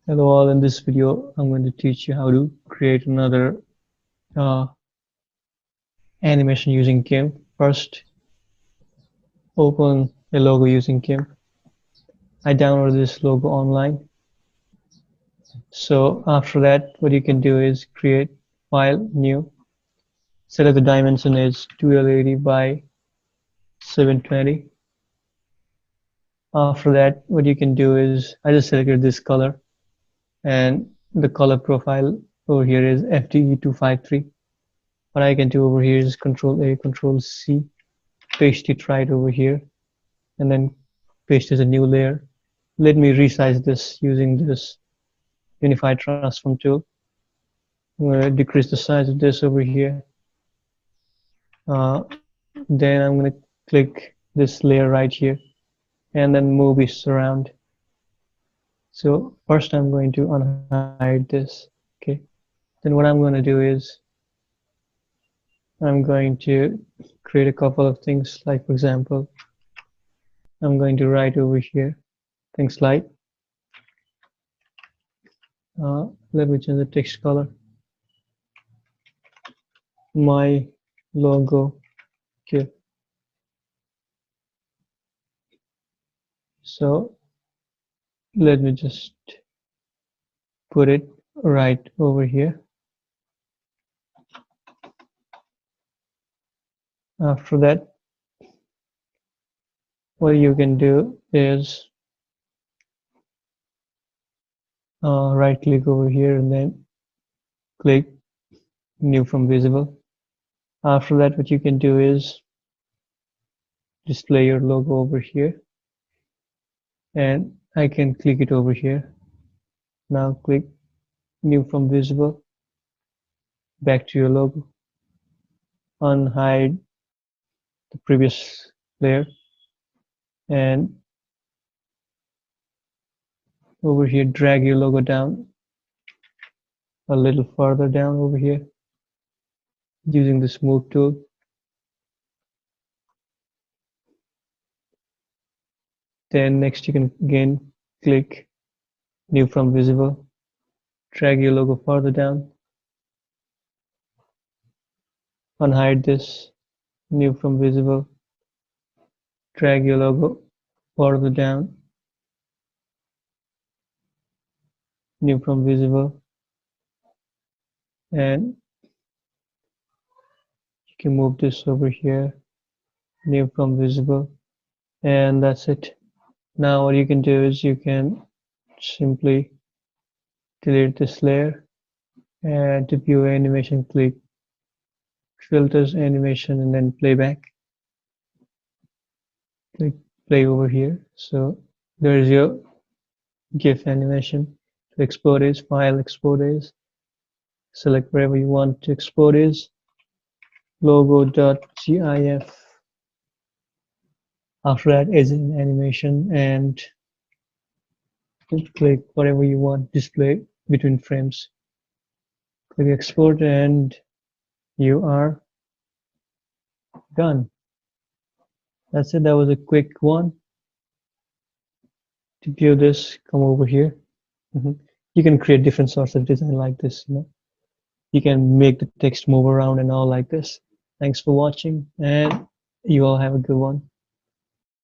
Hello all, in this video I'm going to teach you how to create another uh, animation using GIMP. First, open a logo using GIMP. I downloaded this logo online. So after that, what you can do is create file, new, select the dimension is 1280 by 720. After that, what you can do is, I just selected this color, and the color profile over here is FDE253. What I can do over here is Control A, Control C, paste it right over here, and then paste as a new layer. Let me resize this using this unified transform tool. I'm going to decrease the size of this over here. Then I'm going to click this layer right here and then move it around. So first I'm going to unhide this. Okay. Then what I'm going to do is I'm going to create a couple of things, like for example, I'm going to write over here things like let me change the text color. My logo GIF. So let me just put it right over here. After that, what you can do is right click over here and then click new from visible. After that, what you can do is display your logo over here, and I can click it over here. Now click new from visible, back to your logo, unhide the previous layer, and over here drag your logo down a little further down over here using the smooth tool. Then next you can again click new from visible, drag your logo further down, unhide this, new from visible, drag your logo further down, new from visible, and you can move this over here, new from visible, and that's it. Now what you can do is you can simply delete this layer, and to view animation, click filters, animation, and then playback. Click play over here. So there is your GIF animation. To export is file, export is, select wherever you want to export is, logo.gif. After that is an animation, and click whatever you want display between frames. Click export and you are done. That's it. That was a quick one. To view this, come over here. You can create different sorts of design like this. You can make the text move around and all like this. Thanks for watching, and you all have a good one.